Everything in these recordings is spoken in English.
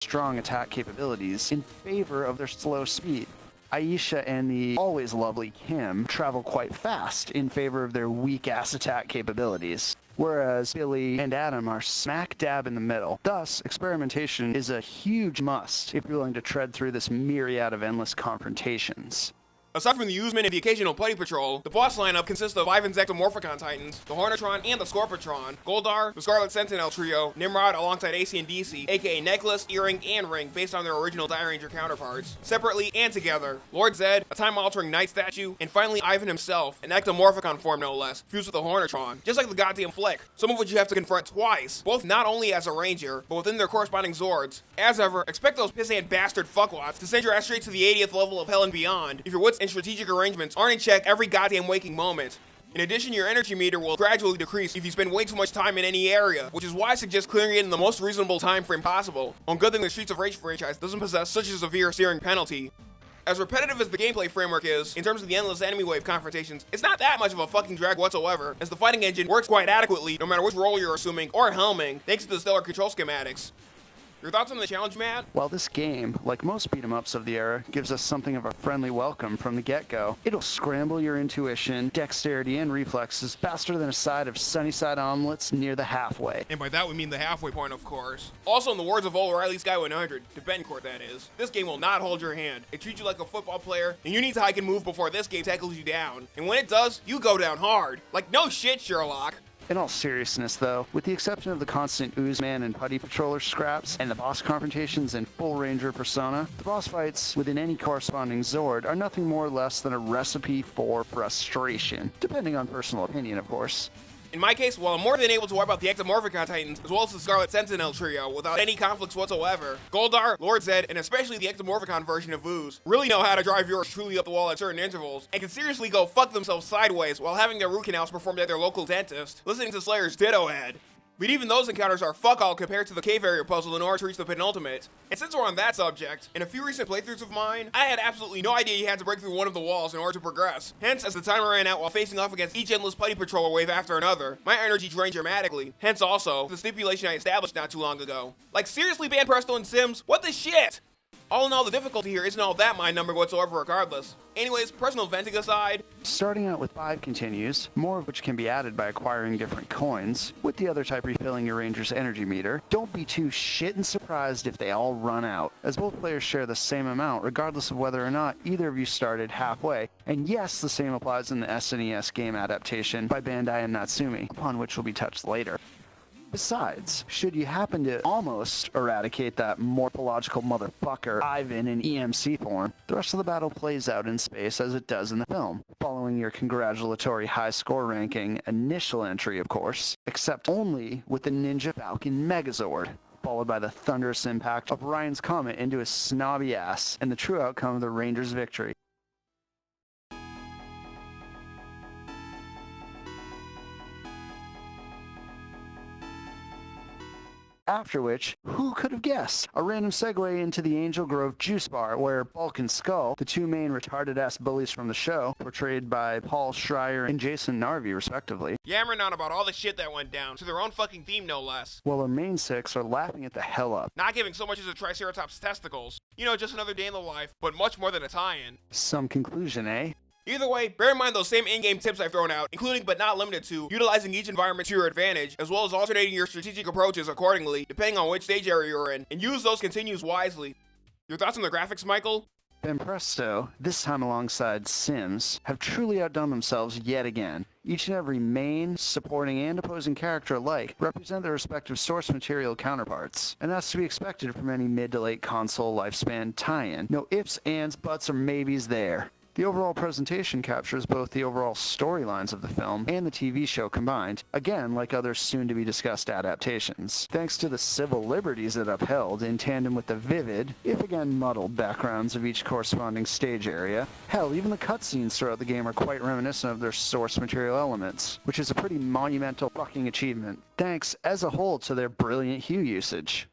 strong attack capabilities in favor of their slow speed. Aisha and the always lovely Kim travel quite fast in favor of their weak-ass attack capabilities, whereas Billy and Adam are smack dab in the middle. Thus, experimentation is a huge must if you're willing to tread through this myriad of endless confrontations. Aside from the Usman and the occasional Putty Patrol, the boss lineup consists of Ivan's Ectomorphicon Titans, the Hornetron and the Scorpitron, Goldar, the Scarlet Sentinel Trio, Nimrod alongside AC and DC, aka Necklace, Earring, and Ring based on their original Die Ranger counterparts, separately and together, Lord Zed, a time-altering knight statue, and finally Ivan himself, an Ectomorphicon form no less, fused with the Hornetron, just like the goddamn Flick, some of which you have to confront twice, both not only as a Ranger, but within their corresponding Zords. As ever, expect those pissant bastard fuckwads to send your ass straight to the 80th level of hell and beyond if your wits and strategic arrangements aren't in check every goddamn waking moment. In addition, your energy meter will gradually decrease if you spend way too much time in any area, which is why I suggest clearing it in the most reasonable time frame possible. On good thing the Streets of Rage franchise doesn't possess such a severe steering penalty. As repetitive as the gameplay framework is, in terms of the endless enemy wave confrontations, it's not that much of a fucking drag whatsoever, as the fighting engine works quite adequately no matter which role you're assuming or helming, thanks to the stellar control schematics. Your thoughts on the challenge, Matt? While this game, like most beat-em-ups of the era, gives us something of a friendly welcome from the get-go, it'll scramble your intuition, dexterity, and reflexes faster than a side of Sunnyside omelets near the halfway. And by that we mean the halfway point, of course. Also, in the words of O'Reilly's Guy 100, to Bencourt that is, this game will not hold your hand. It treats you like a football player, and you need to hike and move before this game tackles you down. And when it does, you go down hard. Like, no shit, Sherlock. In all seriousness, though, with the exception of the constant Oozman and Putty Patroller scraps and the boss confrontations in full Ranger persona, the boss fights within any corresponding Zord are nothing more or less than a recipe for frustration, depending on personal opinion, of course. In my case, while I'm more than able to wipe out the Ectomorphicon Titans, as well as the Scarlet Sentinel Trio, without any conflicts whatsoever, Goldar, Lord Zed, and especially the Ectomorphicon version of Ooze, really know how to drive yours truly up the wall at certain intervals, and can seriously go fuck themselves sideways while having their root canals performed at their local dentist, listening to Slayer's Ditto Head. But even those encounters are fuck all compared to the cave area puzzle in order to reach the penultimate. And since we're on that subject, in a few recent playthroughs of mine, I had absolutely no idea you had to break through one of the walls in order to progress. Hence, as the timer ran out while facing off against each endless Putty Patroller wave after another, my energy drained dramatically. Hence also, the stipulation I established not too long ago. Like seriously, ban Presto and Sims? What the shit? All in all, the difficulty here isn't all that mind-numbing whatsoever regardless. Anyways, personal venting aside, starting out with 5 continues, more of which can be added by acquiring different coins, with the other type refilling your Ranger's energy meter. Don't be too shittin' surprised if they all run out, as both players share the same amount regardless of whether or not either of you started halfway. And yes, the same applies in the SNES game adaptation by Bandai and Natsumi, upon which will be touched later. Besides, should you happen to almost eradicate that morphological motherfucker Ivan in EMC form, the rest of the battle plays out in space as it does in the film, following your congratulatory high score ranking initial entry, of course, except only with the Ninja Falcon Megazord, followed by the thunderous impact of Ryan's Comet into his snobby ass, and the true outcome of the Rangers' victory. After which, who could have guessed? A random segue into the Angel Grove Juice Bar, where Bulk and Skull, the two main retarded-ass bullies from the show, portrayed by Paul Schreier and Jason Narvi, respectively, yammering on about all the shit that went down, to their own fucking theme no less. while our main 6 are laughing it the hell up. Not giving so much as a Triceratops testicles. You know, just another day in the life, but much more than a tie-in. Some conclusion, eh? Either way, bear in mind those same in-game tips I've thrown out, including but not limited to, utilizing each environment to your advantage, as well as alternating your strategic approaches accordingly, depending on which stage area you're in, and use those continues wisely. Your thoughts on the graphics, Michael? Ben Presto, this time alongside Sims, have truly outdone themselves yet again. Each and every main, supporting, and opposing character alike represent their respective source material counterparts, and that's to be expected from any mid to late console lifespan tie-in. No ifs, ands, buts, or maybes there. The overall presentation captures both the overall storylines of the film and the TV show combined, again like other soon-to-be-discussed adaptations, thanks to the civil liberties it upheld in tandem with the vivid, if again muddled, backgrounds of each corresponding stage area. Hell, even the cutscenes throughout the game are quite reminiscent of their source material elements, which is a pretty monumental fucking achievement, thanks as a whole to their brilliant hue usage.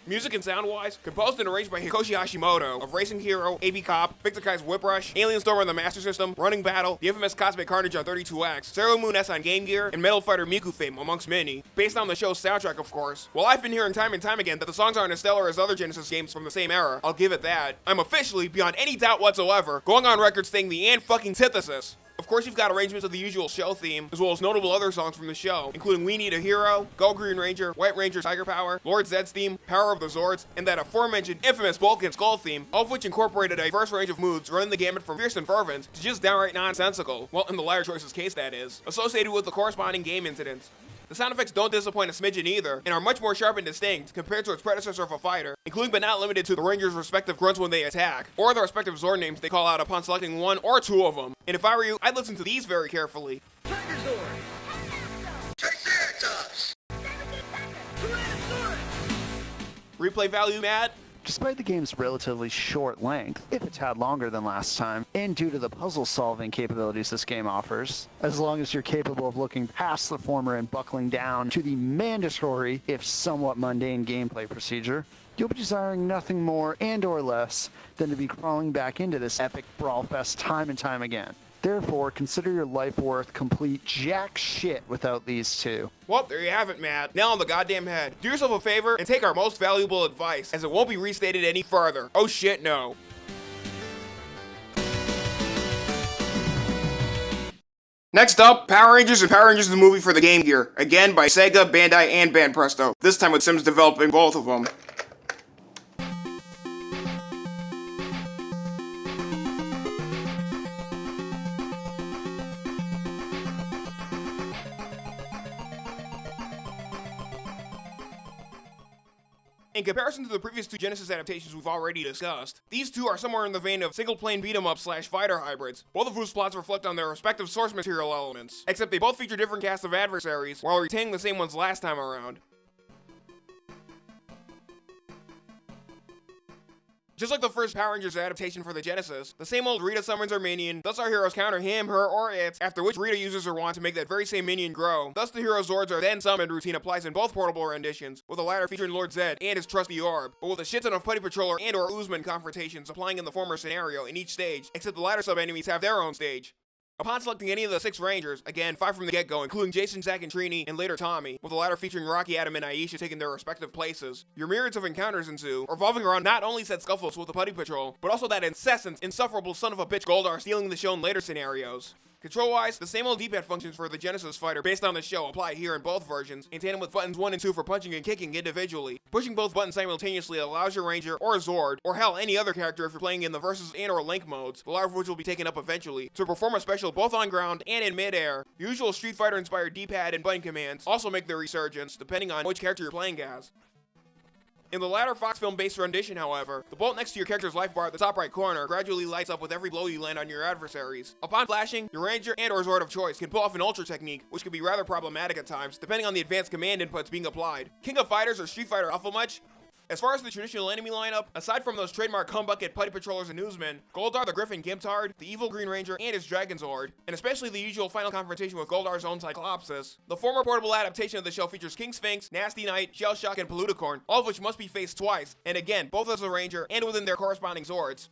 Music and sound-wise, composed and arranged by Hikoshi Hashimoto of Racing Hero, AB Cop, Victor Kai's Whip Rush, Alien Storm on the Master System, Running Battle, the infamous Cosmic Carnage on 32X, Sailor Moon S on Game Gear, and Metal Fighter Miku fame, amongst many. Based on the show's soundtrack, of course. While I've been hearing time and time again that the songs aren't as stellar as other Genesis games from the same era, I'll give it that. I'm officially, beyond any doubt whatsoever, going on record saying the antithesis. Of course, you've got arrangements of the usual show theme, as well as notable other songs from the show, including We Need a Hero, Go Green Ranger, White Ranger Tiger Power, Lord Zed's theme, Power of the Zords, and that aforementioned infamous Bulk and Skull theme, all of which incorporated a diverse range of moods running the gamut from fierce and fervent to just downright nonsensical, well, in the latter choice's case that is, associated with the corresponding game incidents. The sound effects don't disappoint a smidgen either, and are much more sharp and distinct compared to its predecessor of a fighter, including but not limited to the Rangers' respective grunts when they attack, or the respective Zord names they call out upon selecting one or two of them. And if I were you, I'd listen to these very carefully. Tiger Zord! Triceratops! Replay value, Matt? Despite the game's relatively short length, if a tad longer than last time, and due to the puzzle-solving capabilities this game offers, as long as you're capable of looking past the former and buckling down to the mandatory, if somewhat mundane gameplay procedure, you'll be desiring nothing more and or less than to be crawling back into this epic brawl fest time and time again. Therefore, consider your life worth complete jack shit without these two. Well, there you have it, Matt. Nail on the goddamn head. Do yourself a favor and take our most valuable advice, as it won't be restated any further. Oh shit, no. Next up, Power Rangers and Power Rangers the movie for the Game Gear. Again by Sega, Bandai, and Banpresto. This time with Sims developing both of them. In comparison to the previous two Genesis adaptations we've already discussed, these two are somewhere in the vein of single-plane beat-em-up slash fighter hybrids, both of whose plots reflect on their respective source material elements, except they both feature different casts of adversaries, while retaining the same ones last time around. Just like the first Power Rangers adaptation for the Genesis, the same old Rita summons her minion, thus our heroes counter him, her, or it, after which Rita uses her wand to make that very same minion grow. Thus the hero's Zords are then summoned routine applies in both portable renditions, with the latter featuring Lord Zed and his trusty orb, but with a shit ton of Putty Patroller and or Oozman confrontations applying in the former scenario in each stage, except the latter sub-enemies have their own stage. Upon selecting any of the 6 Rangers, again 5 from the get-go, including Jason, Zack, and Trini, and later Tommy, with the latter featuring Rocky, Adam, and Aisha taking their respective places, your myriads of encounters ensue, revolving around not only said scuffles with the Putty Patrol, but also that incessant, insufferable son of a bitch Goldar stealing the show in later scenarios. Control-wise, the same old D-pad functions for the Genesis fighter based on the show apply here in both versions, in tandem with buttons 1 and 2 for punching and kicking individually. Pushing both buttons simultaneously allows your Ranger, or Zord, or hell, any other character if you're playing in the Versus and or Link modes, the latter of which will be taken up eventually, to perform a special both on ground and in mid-air. The usual Street Fighter-inspired D-pad and button commands also make their resurgence, depending on which character you're playing as. In the latter Fox film-based rendition, however, the bolt next to your character's life bar at the top right corner gradually lights up with every blow you land on your adversaries. Upon flashing, your Ranger and or Zord of choice can pull off an Ultra technique, which can be rather problematic at times, depending on the advanced command inputs being applied. King of Fighters or Street Fighter Alpha much? As far as the traditional enemy lineup, aside from those trademark Humbucket Putty Patrollers and Newsmen, Goldar the Griffin Gimptard, the evil Green Ranger and his Dragon Zord, and especially the usual final confrontation with Goldar's own Cyclopsis, the former portable adaptation of the show features King Sphinx, Nasty Knight, Shell Shock, and Paluticorn, all of which must be faced twice, and again, both as a Ranger and within their corresponding Zords.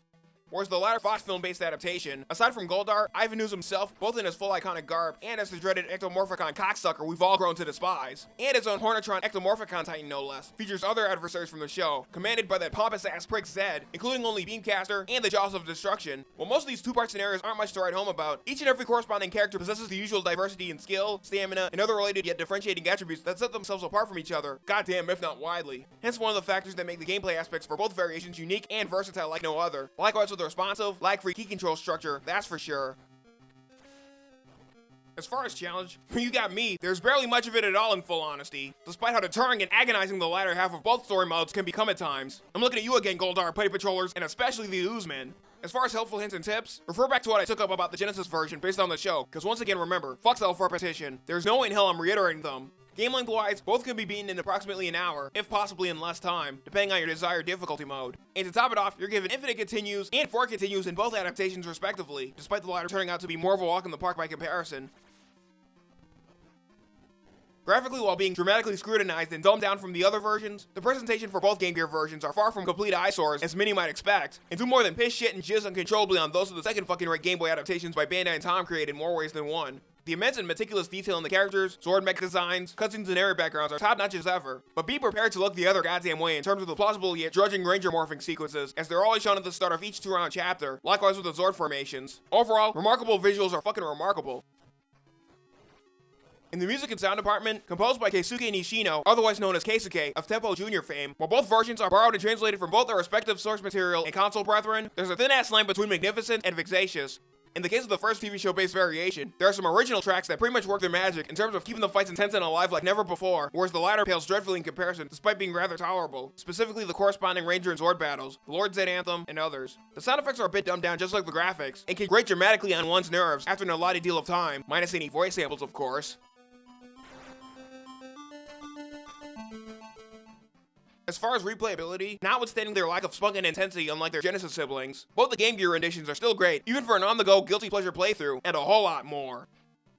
Whereas the latter Fox film-based adaptation, aside from Goldar, Ivan Ooze himself, both in his full iconic garb, and as the dreaded Ectomorphicon cocksucker we've all grown to despise, and his own Hornetron Ectomorphicon Titan no less, features other adversaries from the show, commanded by that pompous-ass prick Zed, including only Beamcaster and the Jaws of Destruction. While most of these two-part scenarios aren't much to write home about, each and every corresponding character possesses the usual diversity in skill, stamina, and other related yet differentiating attributes that set themselves apart from each other, goddamn if not widely. Hence one of the factors that make the gameplay aspects for both variations unique and versatile like no other. Likewise with the responsive, lag-free key control structure, that's for sure. As far as challenge, you got me, there's barely much of it at all in full honesty, despite how deterring and agonizing the latter half of both story modes can become at times. I'm looking at you again, Goldar, Putty Patrollers, and especially the Oozmen. As far as helpful hints and tips, refer back to what I took up about the Genesis version based on the show, because once again remember, fuck self-repetition, there's no way in hell I'm reiterating them. Game length-wise, both can be beaten in approximately an hour, if possibly in less time, depending on your desired difficulty mode. And to top it off, you're given infinite continues and 4 continues in both adaptations respectively, despite the latter turning out to be more of a walk in the park by comparison. Graphically, while being dramatically scrutinized and dumbed down from the other versions, the presentation for both Game Gear versions are far from complete eyesores, as many might expect, and do more than piss shit and jizz uncontrollably on those of the second fucking rate Game Boy adaptations by Bandai and Tom created in more ways than one. The immense and meticulous detail in the characters, Zord mech designs, cutscenes, and area backgrounds are top-notch as ever, but be prepared to look the other goddamn way in terms of the plausible yet drudging Ranger morphing sequences, as they're always shown at the start of each 2-round chapter, likewise with the Zord formations. Overall, remarkable visuals are fucking remarkable. In the music and sound department, composed by Keisuke Nishino, otherwise known as Keisuke, of Tempo Jr. fame, while both versions are borrowed and translated from both their respective source material and console brethren, there's a thin-ass line between magnificent and vexatious. In the case of the first TV show-based variation, there are some original tracks that pretty much work their magic in terms of keeping the fights intense and alive like never before, whereas the latter pales dreadfully in comparison, despite being rather tolerable, specifically the corresponding Ranger and Zord battles, the Lord Zed Anthem, and others. The sound effects are a bit dumbed down just like the graphics, and can grate dramatically on one's nerves after an allotted deal of time, minus any voice samples of course. As far as replayability, notwithstanding their lack of spunk and intensity unlike their Genesis siblings, both the Game Gear renditions are still great, even for an on-the-go guilty pleasure playthrough, and a whole lot more.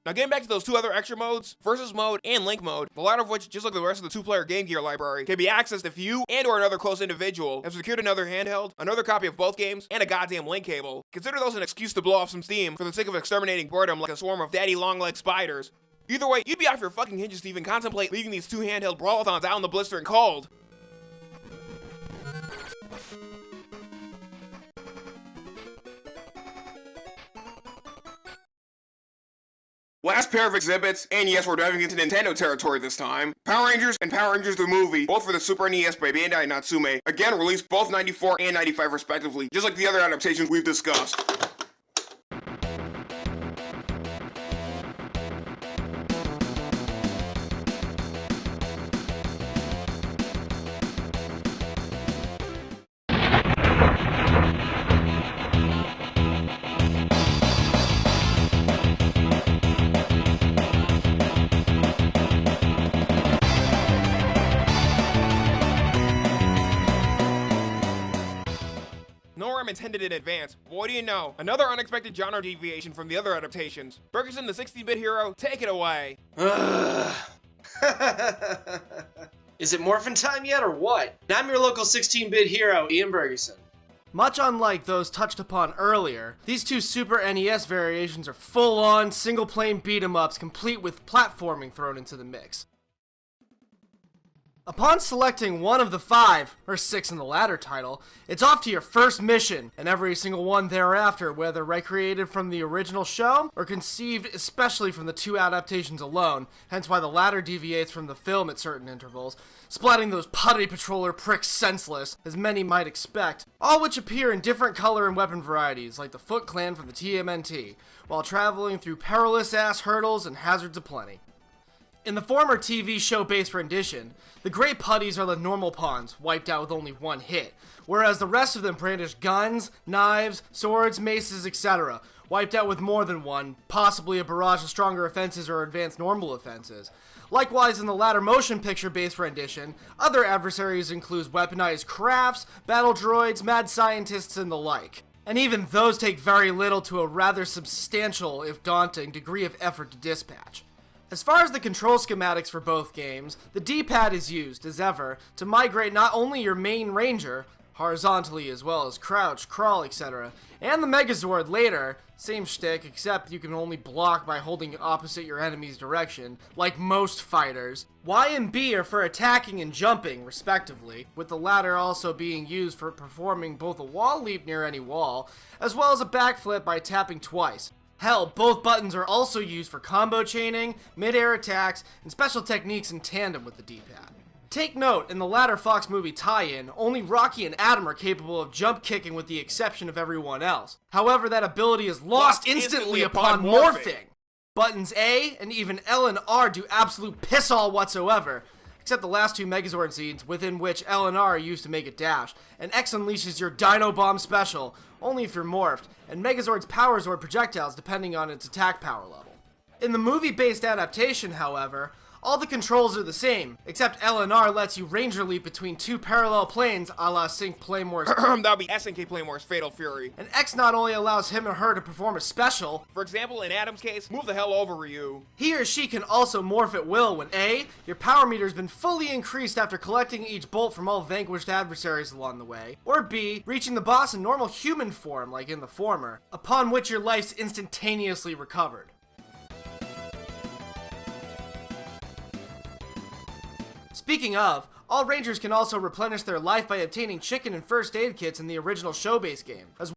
Now getting back to those two other extra modes, Versus Mode and Link Mode, the latter of which, just like the rest of the two-player Game Gear library, can be accessed if you and or another close individual have secured another handheld, another copy of both games, and a goddamn link cable. Consider those an excuse to blow off some steam for the sake of exterminating boredom like a swarm of daddy long-legged spiders. Either way, you'd be off your fucking hinges to even contemplate leaving these two handheld brawl-a-thons out in the blistering cold. Last pair of exhibits, and yes, we're diving into Nintendo territory this time. Power Rangers and Power Rangers the Movie, both for the Super NES by Bandai Natsume, again released both 94 and 95 respectively, just like the other adaptations we've discussed. Intended in advance. What do you know? Another unexpected genre deviation from the other adaptations. Bergerson, the 60-bit hero, take it away. Is it morphin' time yet or what? I'm your local 16-bit hero, Ian Bergerson. Much unlike those touched upon earlier, these two Super NES variations are full-on, single-plane beat-em-ups complete with platforming thrown into the mix. Upon selecting one of the 5, or 6 in the latter title, it's off to your first mission, and every single one thereafter, whether recreated from the original show, or conceived especially from the 2 adaptations alone, hence why the latter deviates from the film at certain intervals, splatting those putty patroller pricks senseless, as many might expect, all which appear in different color and weapon varieties, like the Foot Clan from the TMNT, while traveling through perilous-ass hurdles and hazards aplenty. In the former TV show-based rendition, the gray putties are the normal pawns, wiped out with only one hit, whereas the rest of them brandish guns, knives, swords, maces, etc., wiped out with more than one, possibly a barrage of stronger offenses or advanced normal offenses. Likewise, in the latter motion picture-based rendition, other adversaries include weaponized crafts, battle droids, mad scientists, and the like. And even those take very little to a rather substantial, if daunting, degree of effort to dispatch. As far as the control schematics for both games, the D-pad is used, as ever, to migrate not only your main ranger, horizontally as well as crouch, crawl, etc., and the Megazord later, same shtick, except you can only block by holding opposite your enemy's direction, like most fighters. Y and B are for attacking and jumping, respectively, with the latter also being used for performing both a wall leap near any wall, as well as a backflip by tapping twice. Hell, both buttons are also used for combo chaining, mid-air attacks, and special techniques in tandem with the D-pad. Take note, in the latter Fox movie tie-in, only Rocky and Adam are capable of jump kicking with the exception of everyone else. However, that ability is lost instantly upon morphing. Buttons A and even L and R do absolute piss all whatsoever, except the last 2 Megazord scenes within which L and R are used to make a dash, and X unleashes your Dino Bomb special, only if you're morphed, and Megazord's Power Zord projectiles depending on its attack power level. In the movie-based adaptation, however, All the controls are the same, except LNR lets you Ranger Leap between two parallel planes a la Sync Playmore's That'll be SNK Playmore's Fatal Fury. and X not only allows him or her to perform a special, For example, in Adam's case, move the hell over, Ryu. he or she can also morph at will when A, your power meter's been fully increased after collecting each bolt from all vanquished adversaries along the way, or B, reaching the boss in normal human form like in the former, upon which your life's instantaneously recovered. Speaking of, all Rangers can also replenish their life by obtaining chicken and first aid kits in the original show-based game, as